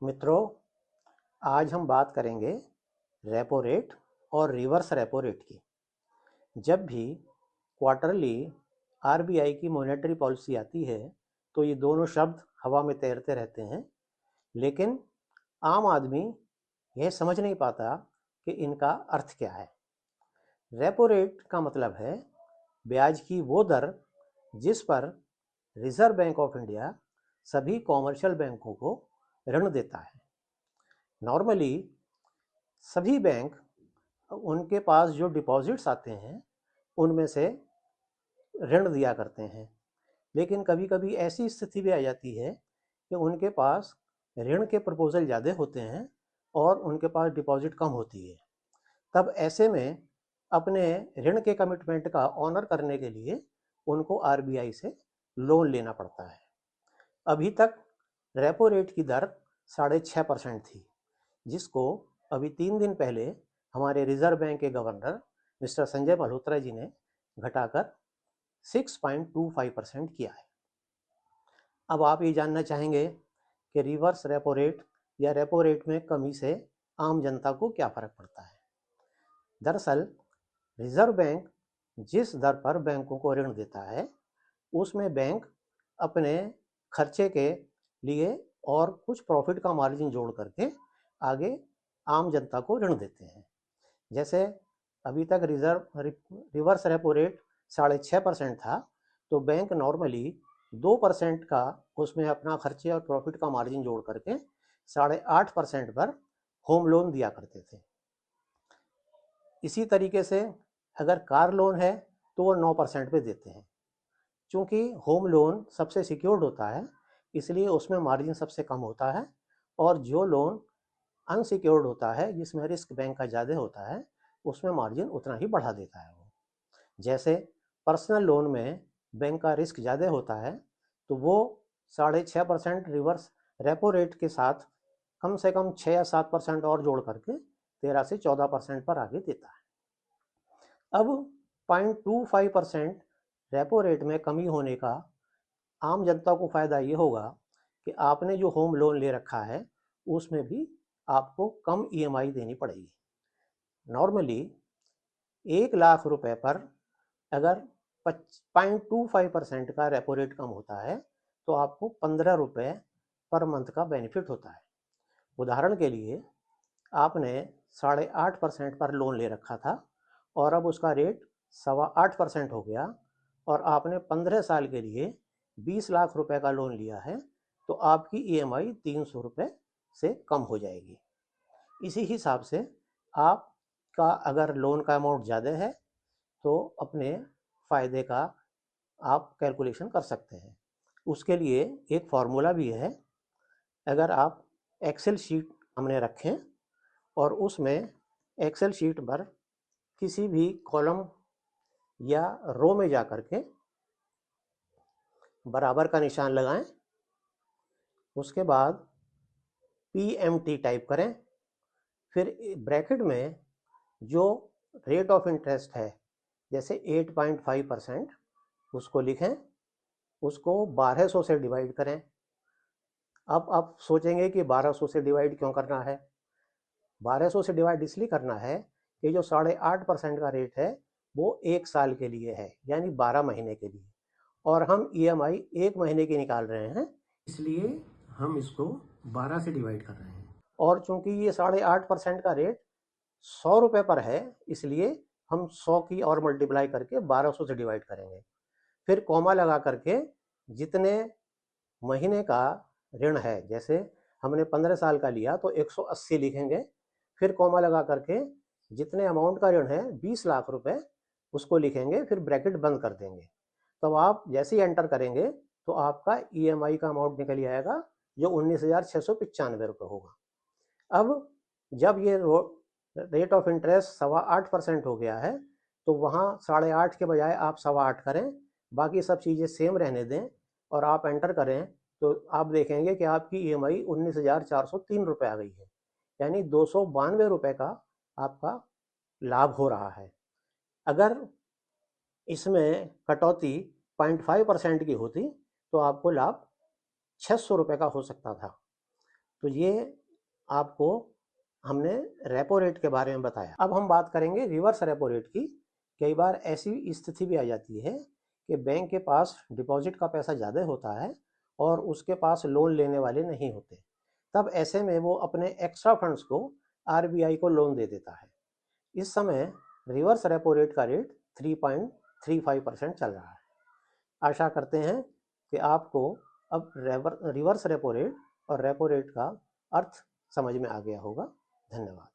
मित्रों, आज हम बात करेंगे रेपो रेट और रिवर्स रेपो रेट की। जब भी क्वार्टरली आरबीआई की मॉनेटरी पॉलिसी आती है तो ये दोनों शब्द हवा में तैरते रहते हैं, लेकिन आम आदमी यह समझ नहीं पाता कि इनका अर्थ क्या है। रेपो रेट का मतलब है ब्याज की वो दर जिस पर रिजर्व बैंक ऑफ इंडिया सभी कॉमर्शियल बैंकों को ऋण देता है। नॉर्मली सभी बैंक उनके पास जो डिपॉजिट्स आते हैं उनमें से ऋण दिया करते हैं, लेकिन कभी कभी ऐसी स्थिति भी आ जाती है कि उनके पास ऋण के प्रपोजल ज़्यादा होते हैं और उनके पास डिपॉजिट कम होती है। तब ऐसे में अपने ऋण के कमिटमेंट का ऑनर करने के लिए उनको आरबीआई से लोन लेना पड़ता है। अभी तक रेपो रेट की दर 6.5% थी, जिसको अभी 3 दिन पहले हमारे रिजर्व बैंक के गवर्नर मिस्टर संजय मल्होत्रा जी ने घटाकर 6.25% किया है। अब आप ये जानना चाहेंगे कि रिवर्स रेपो रेट या रेपो रेट में कमी से आम जनता को क्या फ़र्क पड़ता है। दरअसल रिजर्व बैंक जिस दर पर बैंकों को ऋण देता है उसमें बैंक अपने खर्चे के लिए और कुछ प्रॉफिट का मार्जिन जोड़ करके आगे आम जनता को ऋण देते हैं। जैसे अभी तक रिवर्स रेपो रेट 6.5% था, तो बैंक नॉर्मली 2% का उसमें अपना खर्चे और प्रॉफिट का मार्जिन जोड़ करके 8.5% पर होम लोन दिया करते थे। इसी तरीके से अगर कार लोन है तो वो 9% पे देते हैं। चूँकि होम लोन सबसे सिक्योर्ड होता है इसलिए उसमें मार्जिन सबसे कम होता है, और जो लोन अनसिक्योर्ड होता है जिसमें रिस्क बैंक का ज़्यादा होता है उसमें मार्जिन उतना ही बढ़ा देता है वो। जैसे पर्सनल लोन में बैंक का रिस्क ज़्यादा होता है तो वो 6.5% रिवर्स रेपो रेट के साथ कम से कम 6 या 7% और जोड़ करके 13 से 14% पर आगे देता है। अब 0.25% रेपो रेट में कमी होने का आम जनता को फ़ायदा ये होगा कि आपने जो होम लोन ले रखा है उसमें भी आपको कम ईएमआई देनी पड़ेगी। नॉर्मली 1 लाख रुपए पर अगर 0.25% का रेपो रेट कम होता है तो आपको 15 रुपये पर मंथ का बेनिफिट होता है। उदाहरण के लिए आपने 8.5% पर लोन ले रखा था और अब उसका रेट 8.25% हो गया और आपने 15 साल के लिए 20 लाख रुपए का लोन लिया है, तो आपकी ईएमआई 300 रुपये से कम हो जाएगी। इसी हिसाब से आपका अगर लोन का अमाउंट ज़्यादा है तो अपने फ़ायदे का आप कैलकुलेशन कर सकते हैं। उसके लिए एक फार्मूला भी है। अगर आप एक्सेल शीट हमने रखें और उसमें एक्सेल शीट पर किसी भी कॉलम या रो में जा कर के बराबर का निशान लगाएं, उसके बाद PMT टाइप करें, फिर ब्रैकेट में जो रेट ऑफ इंटरेस्ट है जैसे 8.5% उसको लिखें, उसको 1200 से डिवाइड करें। अब आप सोचेंगे कि 1200 से डिवाइड क्यों करना है। 1200 से डिवाइड इसलिए करना है कि जो 8.5% का रेट है वो 1 साल के लिए है, यानी 12 महीने के लिए, और हम ईएमआई 1 महीने की निकाल रहे हैं, इसलिए हम इसको 12 से डिवाइड कर रहे हैं। और चूंकि ये 8.5% का रेट 100 रुपये पर है इसलिए हम 100 की और मल्टीप्लाई करके 1200 से डिवाइड करेंगे। फिर कॉमा लगा करके जितने महीने का ऋण है, जैसे हमने 15 साल का लिया तो 180 लिखेंगे, फिर कॉमा लगा करके जितने अमाउंट का ऋण है 20 लाख रुपए उसको लिखेंगे, फिर ब्रैकेट बंद कर देंगे। तो आप जैसे ही एंटर करेंगे तो आपका ईएमआई का अमाउंट निकल आएगा जो 19,695 रुपये होगा। अब जब ये रेट ऑफ इंटरेस्ट 8.25% हो गया है तो वहाँ 8.5 के बजाय आप 8.25 करें, बाकी सब चीज़ें सेम रहने दें और आप एंटर करें तो आप देखेंगे कि आपकी ईएमआई 19,403 रुपये आ गई है, यानी 292 रुपये का आपका लाभ हो रहा है। अगर इसमें कटौती 0.5% की होती तो आपको लाभ 600 रुपये का हो सकता था। तो ये आपको हमने रेपो रेट के बारे में बताया। अब हम बात करेंगे रिवर्स रेपो रेट की। कई बार ऐसी स्थिति भी आ जाती है कि बैंक के पास डिपॉजिट का पैसा ज़्यादा होता है और उसके पास लोन लेने वाले नहीं होते। तब ऐसे में वो अपने एक्स्ट्रा फंड्स को आरबीआई को लोन दे देता है। इस समय रिवर्स रेपो रेट का रेट 3.35% चल रहा है। आशा करते हैं कि आपको अब रिवर्स रेपो रेट और रेपो रेट का अर्थ समझ में आ गया होगा। धन्यवाद।